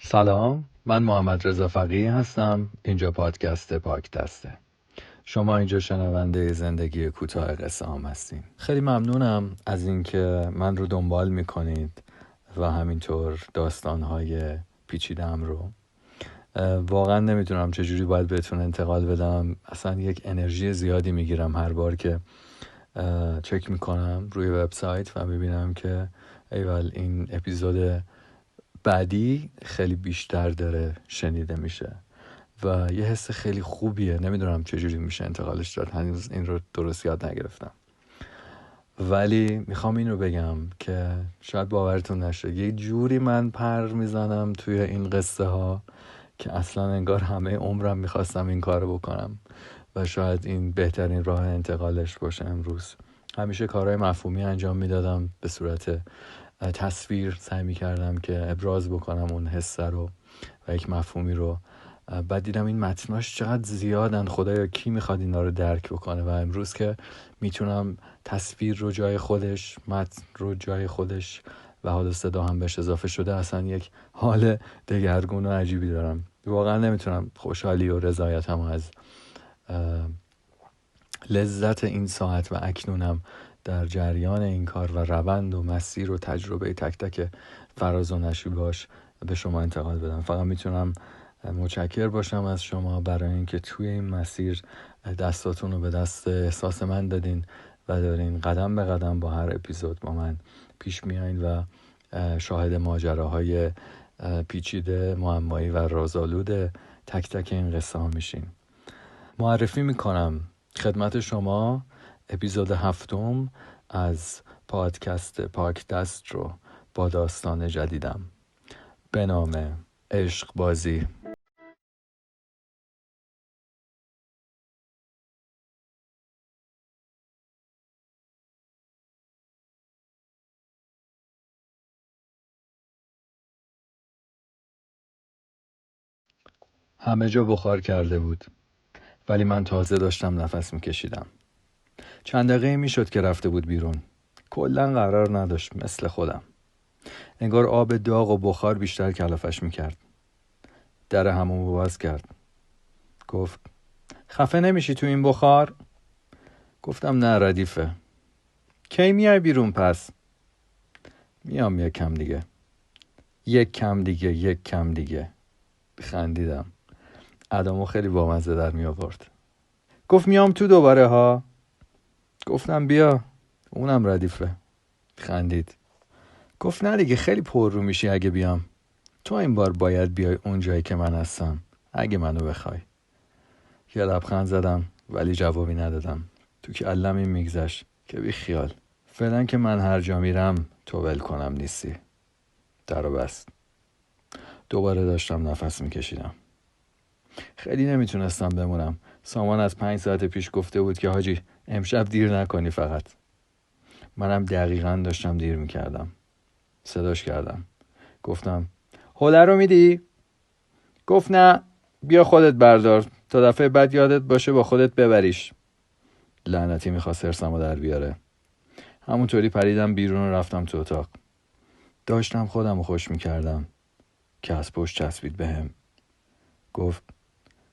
سلام، من محمد رضا فقیهی هستم. اینجا پادکست پاکدسته. شما اینجا شنونده زندگی کوتاه قصه هم هستین. خیلی ممنونم از اینکه من رو دنبال میکنید و همینطور داستانهای پیچیده‌ام رو. واقعا نمیدونم چجوری باید بهتون انتقال بدم. اصلا یک انرژی زیادی میگیرم هر بار که چک میکنم روی وبسایت و میبینم که ایول این اپیزود بعدی خیلی بیشتر داره شنیده میشه و یه حس خیلی خوبیه. نمیدونم چجوری میشه انتقالش داد، هنوز این رو درست یاد نگرفتم، ولی میخوام این رو بگم که شاید باورتون نشه یه جوری من پر میزنم توی این قصه ها که اصلا انگار همه عمرم میخواستم این کار رو بکنم و شاید این بهترین راه انتقالش باشه. امروز همیشه کارهای مفهومی انجام میدادم، به صورت تصویر سعی میکردم که ابراز بکنم اون حس رو و یک مفهومی رو. بعد دیدم این متناش چقدر زیادن، خدایا کی میخواد اینا رو درک بکنه؟ و امروز که میتونم تصویر رو جای خودش، متن رو جای خودش و حالا صدا هم بهش اضافه شده، اصلا یک حال دگرگون و عجیبی دارم. واقعا نمیتونم خوشحالی و رضایتم از لذت این ساعت و اکنونم در جریان این کار و روند و مسیر و تجربه تک تک فراز و نشیباش به شما انتقال بدم. فقط میتونم متشکر باشم از شما برای اینکه توی این مسیر دستاتون رو به دست احساس من دادین و دارین قدم به قدم با هر اپیزود با من پیش میایین و شاهد ماجراهای پیچیده، معمایی و رازآلود تک تک این قصه ها میشین. معرفی میکنم خدمت شما اپیزود 7 از پادکست پاکدست رو با داستان جدیدم به نام عشق بازی. همه جا بخار کرده بود، ولی من تازه داشتم نفس میکشیدم. چند دقیقه میشد که رفته بود بیرون. کلن قرار نداشت، مثل خودم. انگار آب داغ و بخار بیشتر کلافش میکرد. در حموم باز کرد. گفت خفه نمیشی تو این بخار؟ گفتم نه ردیفه. کی میای بیرون پس؟ میام یک کم دیگه. یک کم دیگه. خندیدم. ادامو خیلی بامزه در می آورد. گفت میام تو دوباره ها. گفتم بیا، اونم ردیفه. خندید. گفت نه دیگه، خیلی پر رو میشی اگه بیام. تو این بار باید بیای اون جایی که من هستم اگه منو بخوای. یه لبخند زدم ولی جوابی ندادم. تو که علم این میگذشت که بی خیال، فعلا که من هر جا میرم تو ول کنم نیستی. درو بست. دوباره داشتم نفس میکشیدم. خیلی نمیتونستم بمونم. سامان از 5 ساعت پیش گفته بود که حاجی امشب دیر نکنی فقط. منم دقیقاً داشتم دیر میکردم. صداش کردم. گفتم حوله رو میدی؟ گفت نه، بیا خودت بردار تا دفعه بعد یادت باشه با خودت ببریش. لعنتی میخواست حرصمو در بیاره. همونطوری پریدم بیرون و رفتم تو اتاق. داشتم خودمو خوش میکردم که از پشت چسبید بهم. گفت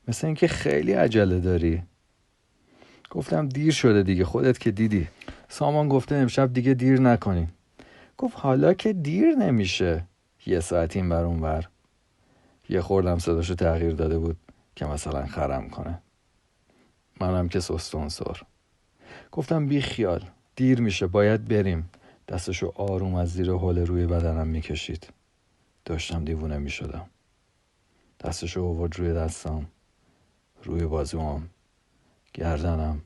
مثل اینکه خیلی عجله داری. گفتم دیر شده دیگه، خودت که دیدی. سامان گفته امشب دیگه دیر نکنی. گفت حالا که دیر نمیشه، 1 ساعت این بر اون بر. یه خوردم صداشو تغییر داده بود که مثلا خرم کنه. منم که سستون سر. گفتم بی خیال، دیر میشه، باید بریم. دستشو آروم از زیر حوله روی بدنم میکشید. داشتم دیوونه میشدم. دستشو آورد روی دستم، روی بازوام، گردنم،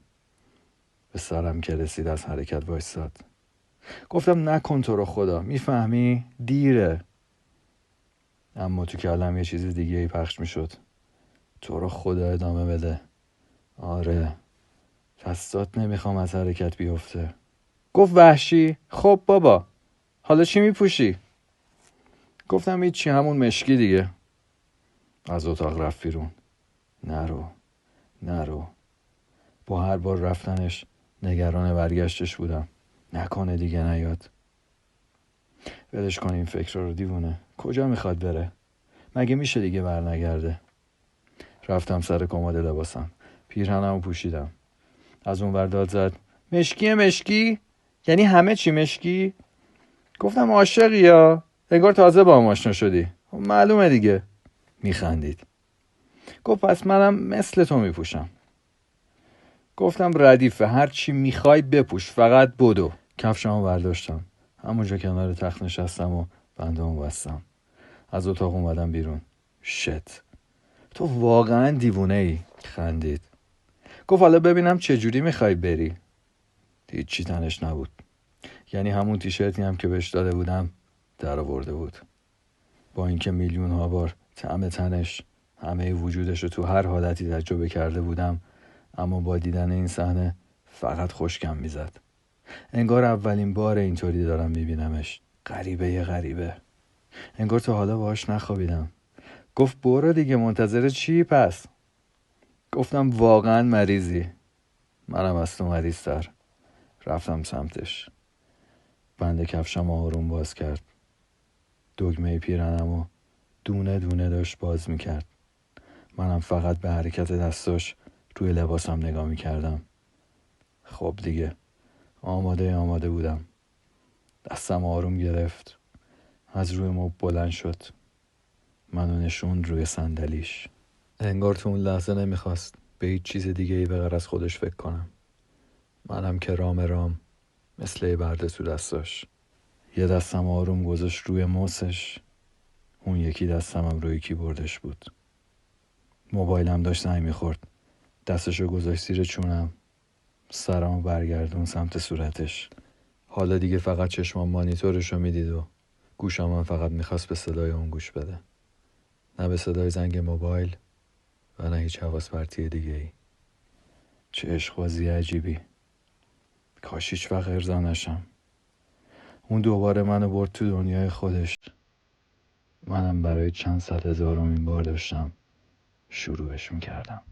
به سرم که رسید از حرکت وایساد. گفتم نکن تو رو خدا، میفهمی؟ دیره. اما تو کلم یه چیز دیگه ای پخش میشد. تو رو خدا ادامه بده. آره، دستات نمیخوام از حرکت بیفته. گفت وحشی. خب بابا حالا چی میپوشی؟ گفتم هیچی، همون مشکی دیگه. از اتاق رفت بیرون. نرو. با هر بار رفتنش نگران برگشتش بودم. نکنه دیگه نیاد. ولش کن این فکر رو، دیوونه. کجا میخواد بره؟ مگه میشه دیگه برنگرده؟ رفتم سر کمد لباسم، پیرهنمو پوشیدم. از اون ور داد زد مشکی؟ یعنی همه چی مشکی؟ گفتم عاشقی یا انگار تازه با هم آشنا شدی. معلومه دیگه. میخندید. گفت پس منم مثل تو میپوشم. گفتم ردیفه، هر چی میخوای بپوش، فقط بدو. کفشمو برداشتم، همونجا کنار تخت نشستم و بندامو بستم. از اتاق اومدم بیرون. شت، تو واقعا دیوونه ای. خندید. گفت حالا ببینم چجوری میخوای بری. هیچی تنش نبود، یعنی همون تیشرتی هم که بهش داده بودم در آورده بود. با اینکه میلیون ها بار طعم تنش، همه وجودش رو تو هر حالتی تجربه کرده بودم، اما با دیدن این صحنه فقط خشکم میزد. انگار اولین بار اینطوری دارم میبینمش. غریبه. انگار تا حالا باهاش نخوابیدم. گفت برو دیگه، منتظر چی پس؟ گفتم واقعا مریضی. منم از تو مریض‌تر. رفتم سمتش. بند کفشم آروم باز کرد. دگمه پیرهنمو دونه دونه داشت باز میکرد. منم فقط به حرکت دستاش روی لباسم نگاه میکردم. خب دیگه آماده بودم. دستم آروم گرفت. از روی مبل بلند شد. منو نشوند روی صندلیش. انگار تو اون لحظه نمیخواست به هیچ چیز دیگه ای به غیر از خودش فکر کنم. منم که رام مثل یه برده تو دستاش. یه دستم آروم گذاشت روی موسش، اون یکی دستم روی کیبوردش بود. موبایلم داشت زنگ میخورد. دستشو گذاشت زیر چونم، سرمو برگردون سمت صورتش. حالا دیگه فقط چشمام مانیتورشو میدید و گوشم هم فقط میخواست به صدای اون گوش بده. نه به صدای زنگ موبایل و نه هیچ حواس پرتی دیگه ای. چه عشق‌بازی عجیبی. کاش هیچ وقت ارضا نشم. اون دوباره منو برد تو دنیای خودش. منم برای چند صد هزارمین بار داشتم شروعش میکردم.